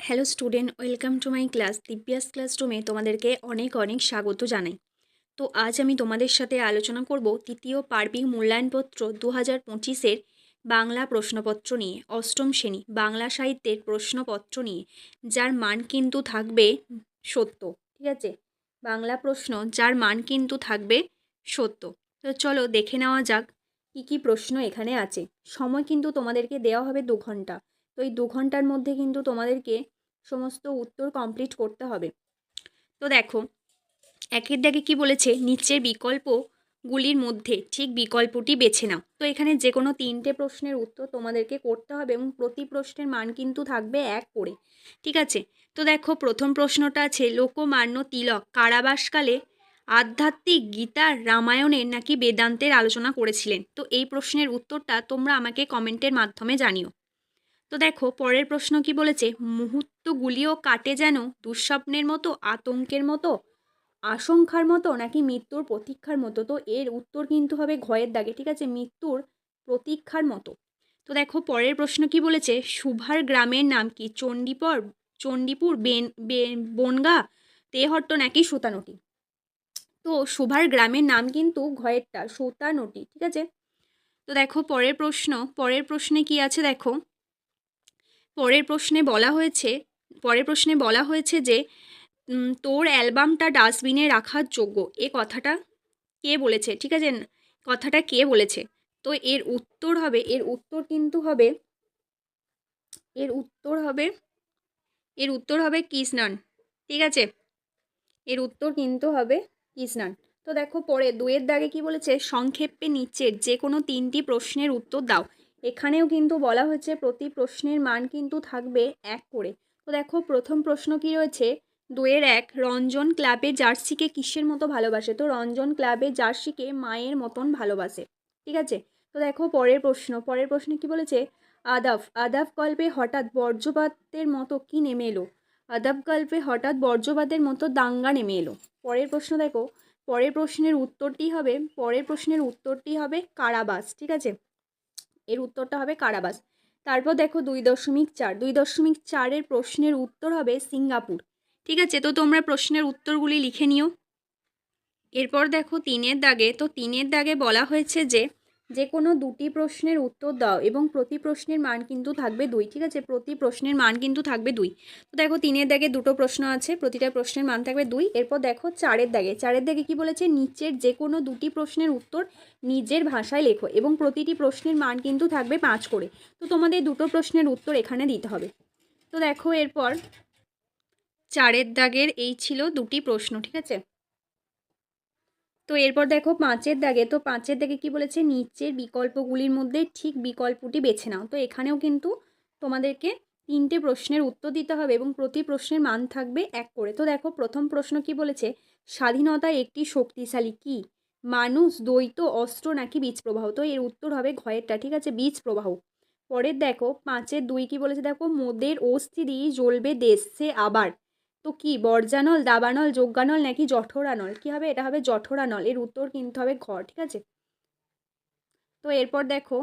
Hello student, welcome to my class Divya's ক্লাসরুমে তোমাদেরকে অনেক অনেক স্বাগত জানাই। তো আজ আমি তোমাদের সাথে আলোচনা করব তৃতীয় পার্বিক মূল্যায়নপত্র 2025-এর বাংলা প্রশ্নপত্র নিয়ে, অষ্টম শ্রেণী বাংলা সাহিত্যের প্রশ্নপত্র নিয়ে, যার মান কিন্তু থাকবে 70। ঠিক আছে, বাংলা প্রশ্ন যার মান কিন্তু থাকবে 70। তো চলো দেখে নেওয়া যাক কী কী প্রশ্ন এখানে আছে। সময় কিন্তু তোমাদেরকে দেওয়া হবে 2 ঘন্টা। তো এই 2 ঘন্টার মধ্যে কিন্তু তোমাদেরকে সমস্ত উত্তর কমপ্লিট করতে হবে। তো দেখো, একের দাগে কি বলেছে, নিচের বিকল্পগুলির মধ্যে ঠিক বিকল্পটি বেছে নাও। তো এখানে যে কোনো 3টে প্রশ্নের উত্তর তোমাদেরকে করতে হবে এবং প্রতি প্রশ্নের মান কিন্তু থাকবে 1 করে। ঠিক আছে, তো দেখো প্রথম প্রশ্নটা আছে, লোকমান্য তিলক কারাবাসকালে আধ্যাত্মিক গীতার, রামায়ণের নাকি বেদান্তের আলোচনা করেছিলেন। তো এই প্রশ্নের উত্তরটা তোমরা আমাকে কমেন্টের মাধ্যমে জানিও। তো দেখো পরের প্রশ্ন কি বলেছে, মুহূর্তগুলিও কাটে যেন দুঃস্বপ্নের মতো, আতঙ্কের মতো, আশঙ্কার মতো, নাকি মৃত্যুর প্রতীক্ষার মতো। তো এর উত্তর কিন্তু হবে ঘয়ের দাগে। ঠিক আছে, মৃত্যুর প্রতীক্ষার মতো। তো দেখো পরের প্রশ্ন কি বলেছে, সুভার গ্রামের নাম কি, চণ্ডীপুর, বনগা, তেহট্ট নাকি সুতানটি। তো সুভার গ্রামের নাম কিন্তু ঘয়েরটা সুতানটি। ঠিক আছে, তো দেখো পরের প্রশ্নে কি আছে দেখো, পরের প্রশ্নে বলা হয়েছে যে তোর অ্যালবামটা ডাস্টবিনে রাখার যোগ্য, এ কথাটা কে বলেছে। ঠিক আছে, কথাটা কে বলেছে। তো এর উত্তর হবে, এর উত্তর হবে কৃষ্ণন। ঠিক আছে, এর উত্তর কিন্তু হবে কৃষ্ণন। তো দেখো পরে 2-এর দাগে কি বলেছে, সংক্ষেপে নিচের যে কোনো 3টি প্রশ্নের উত্তর দাও। এখানেও কিন্তু বলা হয়েছে প্রতি প্রশ্নের মান কিন্তু থাকবে 1 করে। তো দেখো প্রথম প্রশ্ন কি রয়েছে, 2-এর 1, রঞ্জন ক্লাবে জার্সিকে কিসের মতো ভালোবাসে। তো রঞ্জন ক্লাবে জার্সিকে মায়ের মতন ভালোবাসে। ঠিক আছে, তো দেখো পরের প্রশ্নে কি বলেছে, আদাব গল্পে হঠাৎ বজ্রপাতের মতো কি নেমে এলো। আদাব গল্পে হঠাৎ বজ্রপাতের মতো দাঙ্গা নেমে এলো। পরের প্রশ্ন দেখো, পরের প্রশ্নের উত্তরটি হবে কারাবাস। ঠিক আছে, এর উত্তরটা হবে কারাবাস। তারপর দেখো 2.4 প্রশ্নের উত্তর হবে সিঙ্গাপুর। ঠিক আছে, তো তোমরা প্রশ্নের উত্তরগুলি লিখে নিও। এরপর দেখো 3-এর দাগে বলা হয়েছে যে কোনো 2টি প্রশ্নের উত্তর দাও এবং প্রতি প্রশ্নের মান কিন্তু থাকবে 2। ঠিক আছে, প্রতি প্রশ্নের মান কিন্তু থাকবে 2। তো দেখো 3-এর দাগে 2টো প্রশ্ন আছে, প্রতিটা প্রশ্নের মান থাকবে 2। এরপর দেখো 4-এর দাগে কি বলেছে, নিচের যে কোনো 2টি প্রশ্নের উত্তর নিজের ভাষায় লেখো এবং প্রতিটি প্রশ্নের মান কিন্তু থাকবে 5 করে। তো তোমাদের 2টো প্রশ্নের উত্তর এখানে দিতে হবে। তো দেখো এরপর 4-এর দাগের এই ছিল 2টি প্রশ্ন। ঠিক আছে, তো এরপর দেখো 5-এর দাগে কি বলেছে, নিচের বিকল্পগুলির মধ্যে ঠিক বিকল্পটি বেছে নাও। তো এখানেও কিন্তু তোমাদেরকে 3টে প্রশ্নের উত্তর দিতে হবে এবং প্রতি প্রশ্নের মান থাকবে 1 করে। তো দেখো প্রথম প্রশ্ন কি বলেছে, স্বাধীনতা একটি শক্তিশালী কি, মানুষ, দ্বৈত, অস্ত্র নাকি বীজ প্রবাহ। তো এর উত্তর হবে ঘয়েরটা। ঠিক আছে, বীজ প্রবাহ। পরের দেখো 5-এর 2 কি বলেছে, দেখো মোদের অস্থি দিয়ে জ্বলবে দেশ সে আবার। তো কি, বর্জানল, দাবানল, যজ্ঞানল নাকি জঠরানল। কি হবে, এটা হবে জঠরানল। এর উত্তর কিন্তু হবে ঘ। ঠিক আছে, তো এরপর দেখো,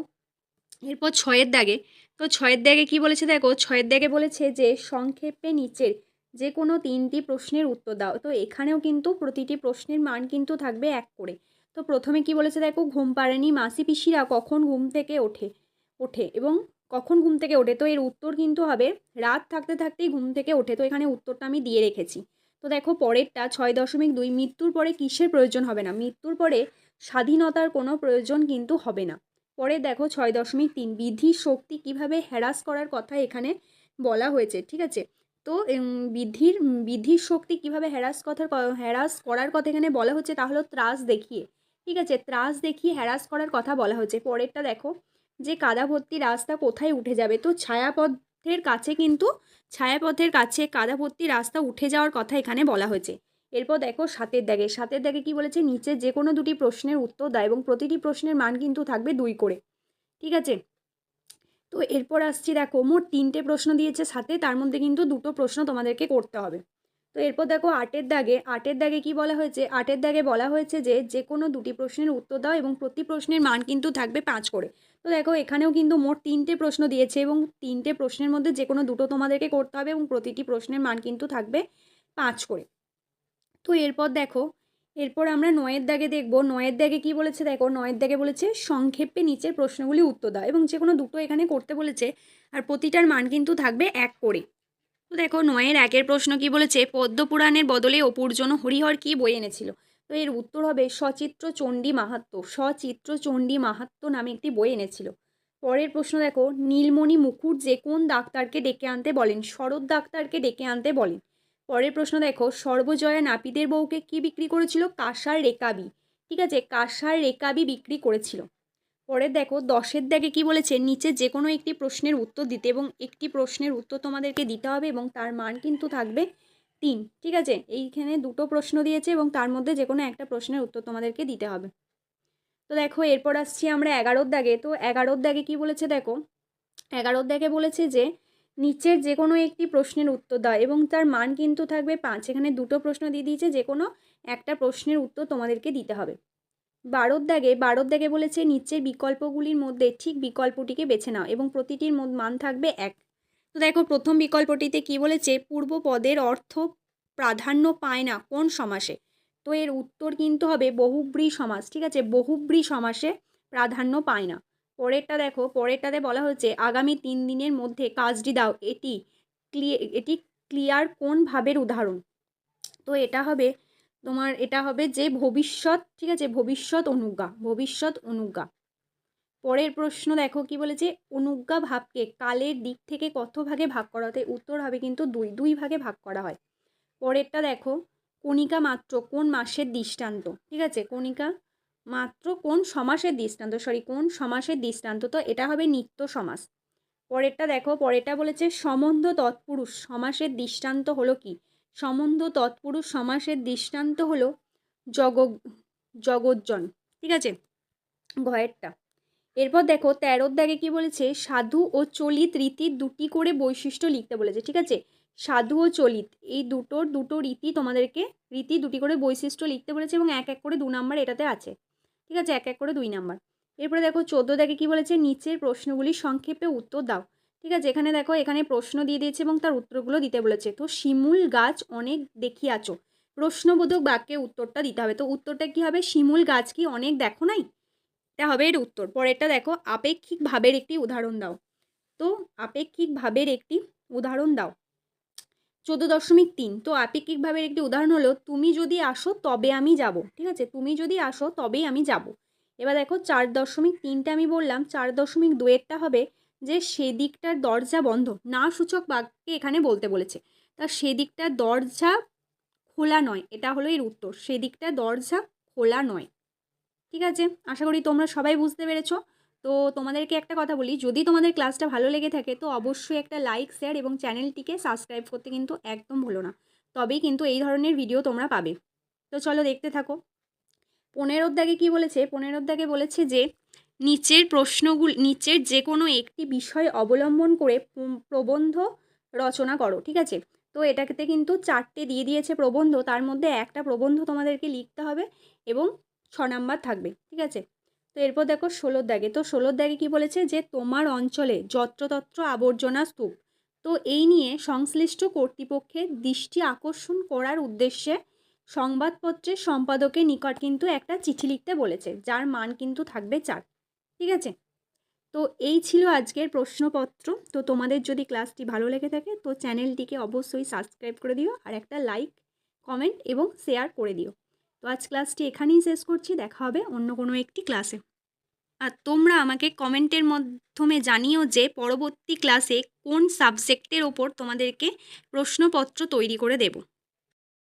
এরপর 6-এর দাগে কি বলেছে দেখো, 6-এর দাগে বলেছে যে সংক্ষেপে নিচের যে কোনো 3টি প্রশ্নের উত্তর দাও। তো এখানেও কিন্তু প্রতিটি প্রশ্নের মান কিন্তু থাকবে 1 করে। তো প্রথমে কি বলেছে দেখো, ঘুম পাড়েনি মাসি পিসিরা কখন ঘুম থেকে ওঠে এবং কখন ঘুম থেকে ওঠে। তো এর উত্তর কিন্তু হবে রাত থাকতে থাকতেই ঘুম থেকে ওঠে। তো এখানে উত্তরটা আমি দিয়ে রেখেছি। তো দেখো পরেরটা 6.2, মৃত্যুর পরে কিসের প্রয়োজন হবে না। মৃত্যুর পরে স্বাধীনতার কোনো প্রয়োজন কিন্তু হবে না। পরে দেখো 6.3, বিধির শক্তি কিভাবে হ্যারাস করার কথা এখানে বলা হয়েছে। ঠিক আছে, তো বিধির শক্তি কিভাবে হ্যারাস করার কথা এখানে বলা হচ্ছে, তাহলে ত্রাস দেখিয়ে। ঠিক আছে, ত্রাস দেখিয়ে হ্যারাস করার কথা বলা হয়েছে। পরেরটা দেখো, যে কাদা ভর্তি রাস্তা কোথায় উঠে যাবে। তো ছায়াপথের কাছে কাদা ভর্তি রাস্তা উঠে যাওয়ার কথা এখানে বলা হয়েছে। এরপর দেখো 7-এর দাগে কি বলেছে, নিচে যে কোনো 2টি প্রশ্নের উত্তর দাও এবং প্রতিটি প্রশ্নের মান কিন্তু থাকবে 2 করে। ঠিক আছে, তো এরপর আসছি দেখো, মোট 3টে প্রশ্ন দিয়েছে সাথে, তার মধ্যে কিন্তু 2টো প্রশ্ন তোমাদেরকে করতে হবে। তো এরপর দেখো আটের দাগে কি বলা হয়েছে, আটের দাগে বলা হয়েছে যে কোনো দুটি প্রশ্নের উত্তর দাও এবং প্রতি প্রশ্নের মান কিন্তু থাকবে 5 করে। তো দেখো এখানেও কিন্তু মোট 3টে প্রশ্ন দিয়েছে এবং 3টে প্রশ্নের মধ্যে যে কোনো দুটো তোমাদেরকে করতে হবে এবং প্রতিটি প্রশ্নের মান কিন্তু থাকবে 5 করে। তো এরপর দেখো, এরপর আমরা 9এর দাগে দেখব। 9এর দাগে কি বলেছে দেখো, 9এর দাগে বলেছে সংক্ষেপে নিচের প্রশ্নগুলি উত্তর দাও এবং যে কোনো দুটো এখানে করতে বলেছে আর প্রতিটার মান কিন্তু থাকবে 1 করে। তো দেখো 9এর 1এর প্রশ্ন কি বলেছে, পদ্মপুরাণের বদলে অপুর জন্য হরিহর কি বই এনেছিল। তো এর উত্তর হবে সচিত্র চণ্ডী মাহাত্ম্য। সচিত্র চণ্ডী মাহাত্ম্য নামে একটি বই এনেছিল। পরের প্রশ্ন দেখো, নীলমণি মুখুজ্জে কোন ডাক্তারকে ডেকে আনতে বলেন, শরৎ ডাক্তারকে ডেকে আনতে বলেন। পরের প্রশ্ন দেখো, সর্বজয়া নাপিতের বউকে কি বিক্রি করেছিল, কাঁসার রেকাবি। ঠিক আছে, কাঁসার রেকাবি বিক্রি করেছিল। পরের দেখো 10এর দাগে কি বলেছে, নিচে যে কোনো একটি প্রশ্নের উত্তর দিতে এবং একটি প্রশ্নের উত্তর তোমাদেরকে দিতে হবে এবং তার মান কিন্তু থাকবে 3। ঠিক আছে, এইখানে দুটো প্রশ্ন দিয়েছে এবং তার মধ্যে যে কোনো একটা প্রশ্নের উত্তর তোমাদেরকে দিতে হবে। তো দেখো এরপর আসছি আমরা 11এর দাগে। তো 11এর দাগে কি বলেছে দেখো, 11এর দাগে বলেছে যে নিচের যে কোনো একটি প্রশ্নের উত্তর দাও এবং তার মান কিন্তু থাকবে 5। এখানে দুটো প্রশ্ন দিয়ে দিয়েছে, যে কোনো একটা প্রশ্নের উত্তর তোমাদেরকে দিতে হবে। 12এর দাগে বলেছে নিচের বিকল্পগুলির মধ্যে ঠিক বিকল্পটিকে বেছে নাও এবং প্রতিটির মান থাকবে 1। তো দেখো প্রথম বিকল্পটিতে কি বলেছে, পূর্ব পদের অর্থ প্রাধান্য পায় না কোন সমাসে। তো এর উত্তর কিন্তু হবে বহুব্রী সমাস। ঠিক আছে, বহুব্রী সমাসে প্রাধান্য পায় না। পরেরটা দেখো, পরেরটাতে বলা হচ্ছে আগামী 3 দিনের মধ্যে কাজটি দাও, এটি ক্লিয়ার কোন ভাবের উদাহরণ। তো এটা হবে তোমার, এটা হবে যে ভবিষ্যৎ। ঠিক আছে, ভবিষ্যৎ অনুজ্ঞা, ভবিষ্যৎ অনুজ্ঞা। পরের প্রশ্ন দেখো কি বলেছে, অনুজ্ঞা ভাবকে কালের দিক থেকে কত ভাগে ভাগ করা হয়। উত্তর হবে কিন্তু 2 ভাগে ভাগ করা হয়। পরেরটা দেখো, কণিকা মাত্র কোন মাসের দৃষ্টান্ত। ঠিক আছে, কণিকা মাত্র কোন সমাসের দৃষ্টান্ত, কোন সমাসের দৃষ্টান্ত। তো এটা হবে নিত্য সমাস। পরেরটা দেখো, পরেরটা বলেছে সম্বন্ধ তৎপুরুষ সমাসের দৃষ্টান্ত হলো কি। সম্বন্ধ তৎপুরুষ সমাসের দৃষ্টান্ত হলো জগজ্জন। ঠিক আছে, ঘয়েরটা। এরপর দেখো 13এর দাগে কি বলেছে, সাধু ও চলিত রীতির 2টি করে বৈশিষ্ট্য লিখতে বলেছে। ঠিক আছে, সাধু ও চলিত এই দুটো রীতি তোমাদেরকে, রীতি 2টি করে বৈশিষ্ট্য লিখতে বলেছে এবং 1 করে 2 নাম্বার এটাতে আছে। ঠিক আছে, 1 করে 2 নাম্বার। এরপরে দেখো 14 দাগে কি বলেছে, নিচের প্রশ্নগুলি সংক্ষেপে উত্তর দাও। ঠিক আছে, এখানে দেখো এখানে প্রশ্ন দিয়ে দিয়েছে এবং তার উত্তরগুলো দিতে বলেছে। তো শিমুল গাছ অনেক দেখিয়াছ, প্রশ্নবোধক বাক্যে উত্তরটা দিতে হবে। তো উত্তরটা কি হবে, শিমুল গাছ কি অনেক দেখো নাই, এটা হবে এর উত্তর। পরেরটা দেখো আপেক্ষিক ভাবের একটি উদাহরণ দাও। তো আপেক্ষিক ভাবের একটি উদাহরণ দাও। 14.3। তো আপেক্ষিক ভাবের একটি উদাহরণ হলো তুমি যদি আসো তবে আমি যাব। ঠিক আছে, তুমি যদি আসো তবেই আমি যাব। এবার দেখো 4.3টা আমি বললাম, 4.2-এরটা হবে যে সেদিকটার দরজা বন্ধ, না সূচক বাক্যে এখানে বলতে বলেছে। তা সেদিকটার দরজা খোলা নয়, এটা হলো এর উত্তর, সেদিকটার দরজা খোলা নয়। ঠিক আছে, আশা করি তোমরা সবাই বুঝতে পেরেছো। তো তোমাদেরকে একটা কথা বলি, যদি তোমাদের ক্লাসটা ভালো লেগে থাকে তো অবশ্যই একটা লাইক, শেয়ার এবং চ্যানেলটিকে সাবস্ক্রাইব করতে কিন্তু একদম ভুলো না, তবেই কিন্তু এই ধরনের ভিডিও তোমরা পাবে। তো চলো দেখতে থাকো। 15এর দাগে কি বলেছে, 15এর দাগে বলেছে যে নিচের যে কোনো একটি বিষয় অবলম্বন করে প্রবন্ধ রচনা করো। ঠিক আছে, তো এটাতে কিন্তু 4টে দিয়ে দিয়েছে প্রবন্ধ, তার মধ্যে একটা প্রবন্ধ তোমাদেরকে লিখতে হবে এবং 6 নাম্বার থাকবে। ঠিক আছে, তো এরপর দেখো 16 দাগে। তো 16 দাগে কি বলেছে, যে তোমার অঞ্চলে যত্রতত্র আবর্জনা স্তূপ। তো এই নিয়ে সংশ্লিষ্ট কর্তৃপক্ষের দৃষ্টি আকর্ষণ করার উদ্দেশ্যে সংবাদপত্রের সম্পাদকের নিকট কিন্তু একটা চিঠি লিখতে বলেছে, যার মান কিন্তু থাকবে 4। ঠিক আছে, তো এই ছিল আজকের প্রশ্নপত্র। তো তোমাদের যদি ক্লাসটি ভালো লেগে থাকে তো চ্যানেলটিকে অবশ্যই সাবস্ক্রাইব করে দিও আর একটা লাইক, কমেন্ট এবং শেয়ার করে দিও। তো আজ ক্লাসটি এখানেই শেষ করছি, দেখা হবে অন্য কোনো একটি ক্লাসে। আর তোমরা আমাকে কমেন্টের মাধ্যমে জানিও যে পরবর্তী ক্লাসে কোন সাবজেক্টের ওপর তোমাদেরকে প্রশ্নপত্র তৈরি করে দেব।